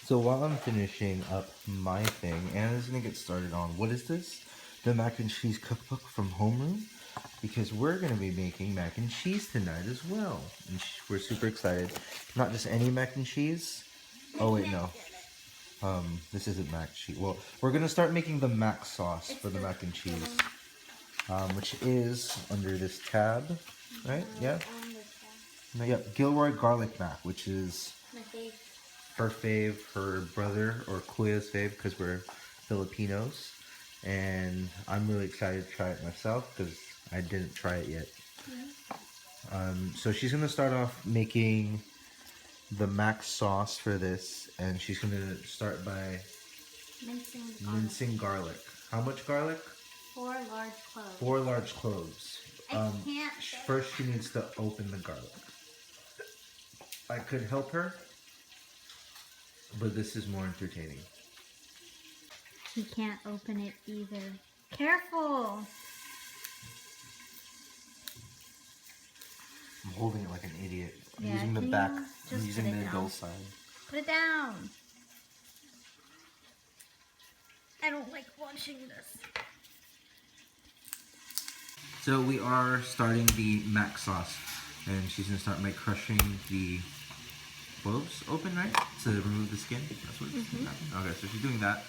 So while I'm finishing up my thing, Anna's gonna get started on, what is this? The Mac and Cheese Cookbook from Homeroom? Because we're gonna be making mac and cheese tonight as well. And we're super excited. Not just any mac and cheese. Oh wait, no. This isn't mac cheese. Well, we're gonna start making the mac sauce for the mac and cheese. Which is under this tab, right? Yeah? No, yep, Gilroy Garlic Mac, which is my fave. Her fave, her brother, or Kuya's fave, because we're Filipinos. And I'm really excited to try it myself, because I didn't try it yet. So she's going to start off making the mac sauce for this, and she's going to start by mincing garlic. How much garlic? 4 large cloves. 4 large cloves. I can't. First, she needs to open the garlic. I could help her, but this is more entertaining. He can't open it either. Careful! I'm holding it like an idiot. I'm Yeah, using the can back. you I'm just using put it the down? dull side. Put it down! I don't like watching this. So we are starting the mac sauce, and she's gonna start by crushing the cloves open, right? To remove the skin. That's what it's happening. Okay, so she's doing that.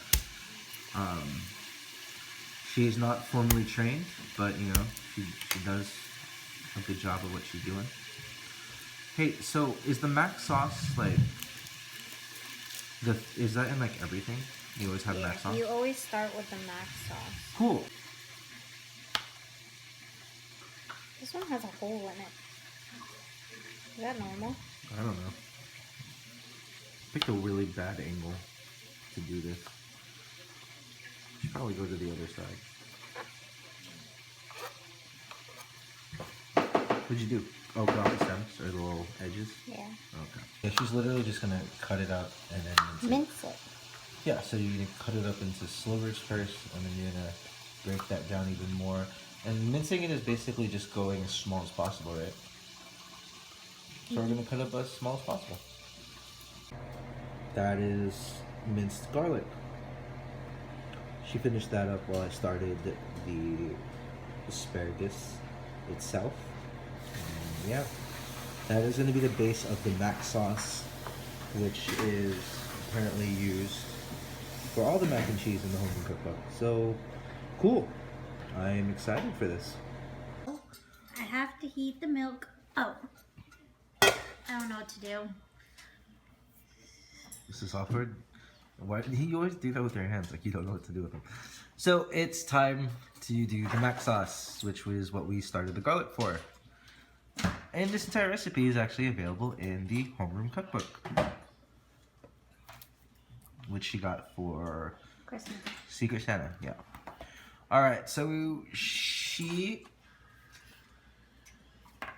She is not formally trained, but you know, she does a good job of what she's doing. Hey, so is the mac sauce like is that in like everything? You always have mac sauce? You always start with the mac sauce. Cool. This one has a hole in it. Is that normal? I don't know. Picked a really bad angle to do this. Should probably go to the other side. What'd you do? Oh, cut off the stems or the little edges? Yeah. Okay. Yeah, she's literally just gonna cut it up and then Mince it. Yeah, so you're gonna cut it up into slivers first, and then you're gonna break that down even more. And mincing it is basically just going as small as possible, right? So we're gonna cut up as small as possible. That is minced garlic. She finished that up while I started the asparagus itself. And yeah, that is gonna be the base of the mac sauce, which is apparently used for all the mac and cheese in the Homeroom Cookbook. So, cool. I am excited for this. I have to heat the milk. Oh. I don't know what to do. This is awkward. Why you always do that with your hands, like you don't know what to do with them. So it's time to do the mac sauce, which was what we started the garlic for. And this entire recipe is actually available in the Homeroom Cookbook, which she got for Christmas. Secret Santa, yeah. Alright, so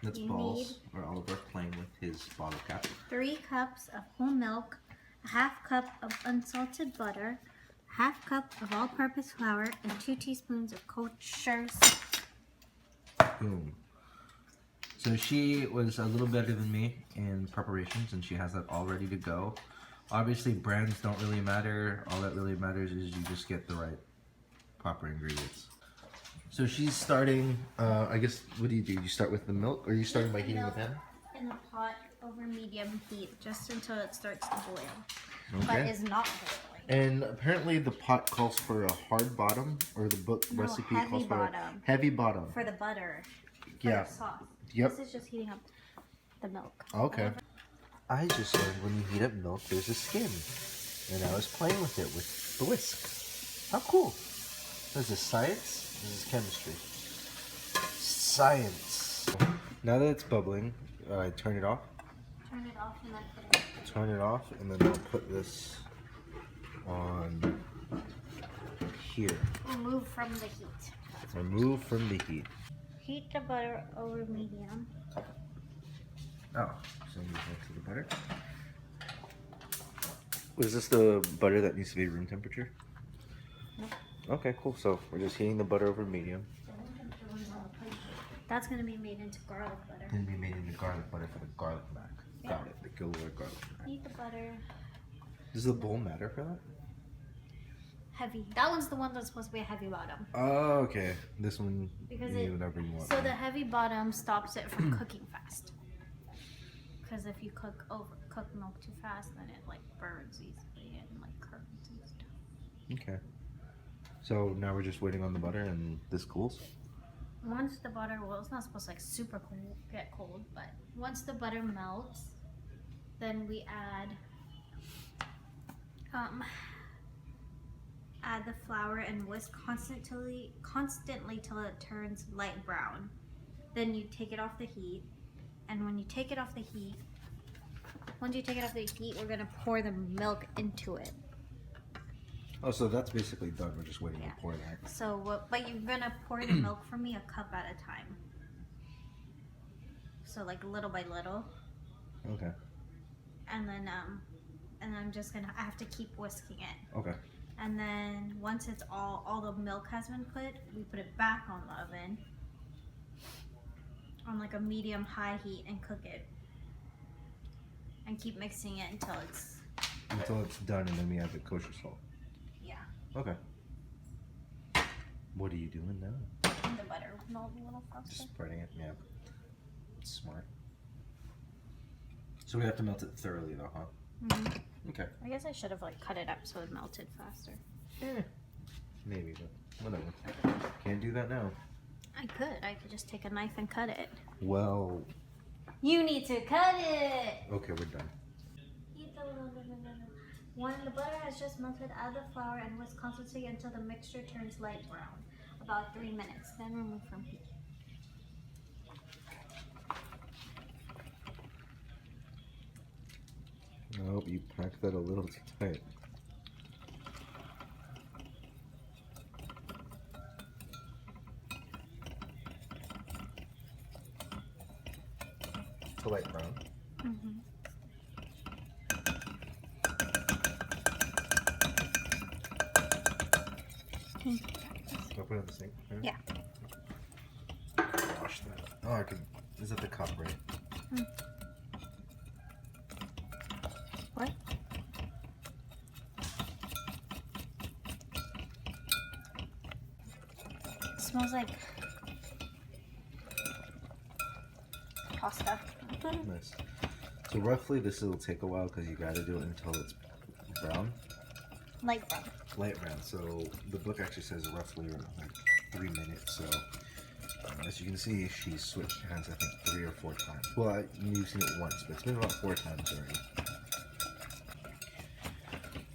that's Balls, or Oliver playing with his bottle cap. 3 cups of whole milk, a half cup of unsalted butter, a half cup of all-purpose flour, and 2 teaspoons of kosher salt. Boom. So she was a little better than me in preparations, and she has that all ready to go. Obviously, brands don't really matter. All that really matters is you just get the right proper ingredients. So she's starting, I guess, what do? You start with the milk, or are you starting by heating with hand? In a pot over medium heat, just until it starts to boil. Okay. But is not boiling. And apparently the pot calls for a hard bottom, or the book recipe calls for a heavy bottom. For the butter. Yeah. For the sauce. Yep. This is just heating up the milk. Okay. I just learned when you heat up milk, there's a skin. And I was playing with it with the whisk. How cool. This is science, this is chemistry. Science. Now that it's bubbling, turn it off. Turn it off and then put it. Turn it off, and then I'll put this on here. Remove from the heat. Remove from the heat. Heat the butter over medium. Oh, so move that to the butter. Was this the butter that needs to be room temperature? No. Okay, cool. So we're just heating the butter over medium. That's going to be made into garlic butter. Going to be made into garlic butter for the garlic mac. Yeah. Got it. The Gilroy garlic mac. Heat the butter Does the bowl matter for that? Heavy. That one's the one that's supposed to be a heavy bottom. Oh, okay. This one, Because you whatever you want. So the heavy bottom stops it from cooking fast. Because if you cook milk too fast, then it like burns easily and like curds and stuff. Okay. So now we're just waiting on the butter and this cools? Once the butter, well, it's not supposed to like super cold, get cold, but once the butter melts, then we add the flour and whisk constantly till it turns light brown. Then you take it off the heat, and once you take it off the heat, we're gonna pour the milk into it. Oh, so that's basically done. We're just waiting to pour that. So, but you're gonna pour the milk for me a cup at a time. So like little by little. Okay. And then I'm just gonna, I have to keep whisking it. Okay. And then once it's all the milk has been put, we put it back on the oven on like a medium high heat and cook it. And keep mixing it until it's done, and then we add the kosher salt. Yeah. Okay. What are you doing now? And the butter melt a little faster. Just spreading it, yeah. Smart. So we have to melt it thoroughly though, huh? Mm-hmm. Okay. I guess I should have like cut it up so it melted faster. Maybe, but whatever. Can't do that now. I could just take a knife and cut it. Well. You need to cut it! Okay, we're done. When the butter has just melted, add the flour and whisk constantly until the mixture turns light brown. About 3 minutes, then remove from heat. I hope you packed that a little too tight. It's a light brown. Mm-hmm. Can I put it in the sink? Yeah. Wash that. Oh, I could. Is that the cup, right? Mm. What? It smells like pasta. Nice. So roughly this will take a while because you gotta do it until it's brown. Light brown. Light brown. So the book actually says roughly like 3 minutes. So as you can see, she's switched hands I think 3 or 4 times. Well, you've seen it once, but it's been about 4 times already.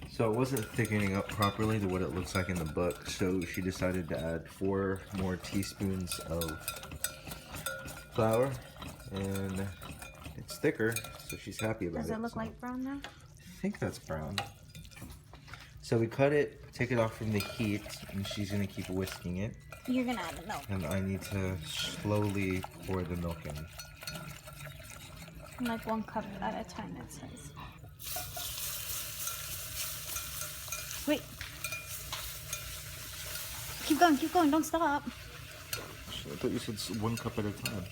So it wasn't thickening up properly to what it looks like in the book, so she decided to add 4 more teaspoons of flour, and it's thicker, so she's happy about it. Does it look so. light brown now? I think that's brown. So we cut it, take it off from the heat, and she's gonna keep whisking it. You're gonna add the milk. And I need to slowly pour the milk in. Like 1 cup at a time, it says. Wait. Keep going, don't stop. I thought you said 1 cup at a time.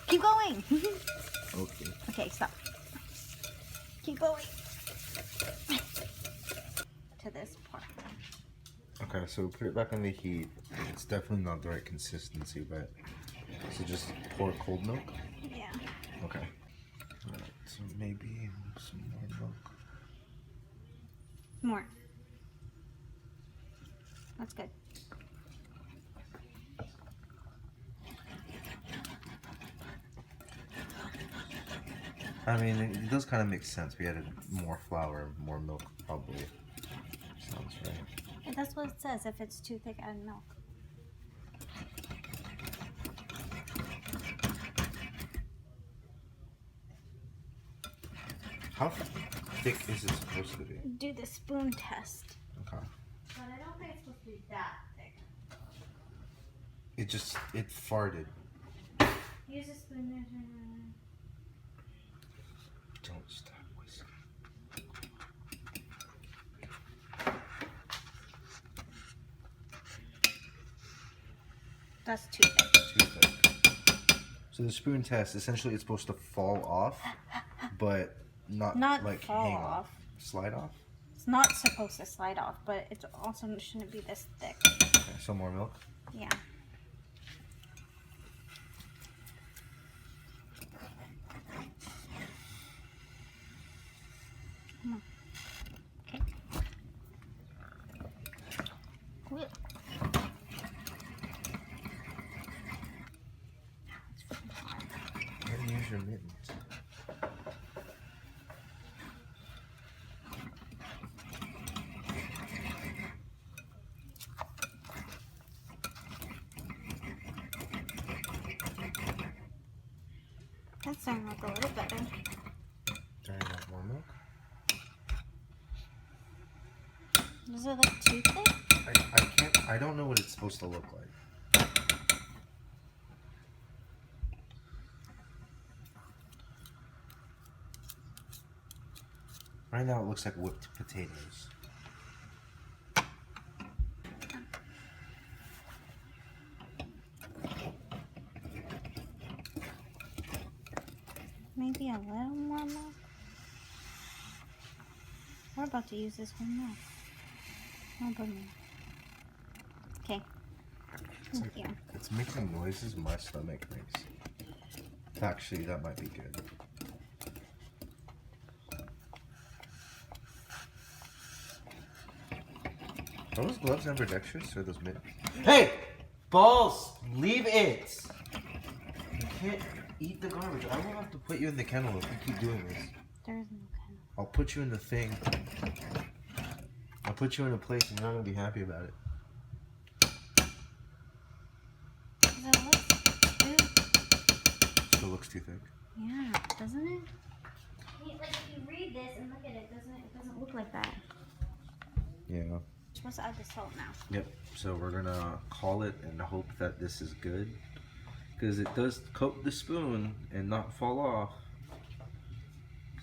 Keep going. Okay. Okay, stop. Keep going. To this part. Okay, so put it back on the heat. It's definitely not the right consistency, but so just pour cold milk? Yeah. Okay. Alright, so maybe some more milk. More. That's good. I mean, it does kind of make sense. We added more flour, more milk, probably. Sounds right. And that's what it says. If it's too thick, add milk. How thick is it supposed to be? Do the spoon test. Okay. But I don't think it's supposed to be that thick. It farted. Use a spoon. Don't stop whisking. That's too thick. Too thick. So the spoon test, essentially it's supposed to fall off, but not like fall hang off. slide off? It's not supposed to slide off, but it also shouldn't be this thick. Okay, some more milk. Yeah. Come on. Okay. Wheel. How do you use your mittens? That's starting to look a little better. Turning off more milk. Does it look too thick? I don't know what it's supposed to look like. Right now it looks like whipped potatoes. Maybe a little more milk. We're about to use this one milk. Oh, but no. Okay. Thank you. It's making noises my stomach makes. Actually, that might be good. Are those gloves ambidextrous or those mittens? Hey! Balls! Leave it! You can't eat the garbage. I will have to put you in the kennel if you keep doing this. There is no kennel. I'll put you in the thing. I'll put you in a place and you're not going to be happy about it. It looks too... Still looks too thick. Yeah, doesn't it? Like, if you read this and look at it, it doesn't look like that. Yeah. You're supposed to add the salt now. Yep. So we're going to call it and hope that this is good. Because it does coat the spoon and not fall off.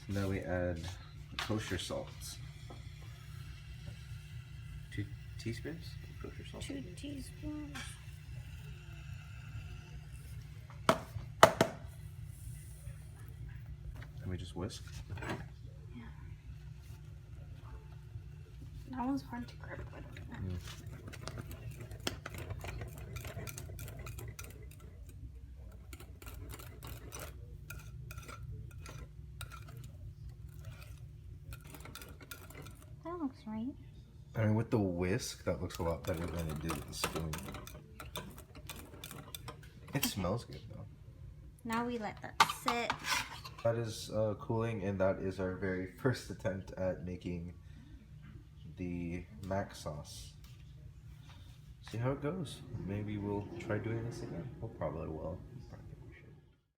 So now we add kosher salts. 2 teaspoons of kosher salt. 2 teaspoons. And we just whisk. Yeah. That one's hard to grip. I don't know. That looks right. I mean, with the whisk, that looks a lot better than it did with the spoon. It smells good though. Now we let that sit. That is cooling, and that is our very first attempt at making the mac sauce. See how it goes. Maybe we'll try doing this again. We'll probably will.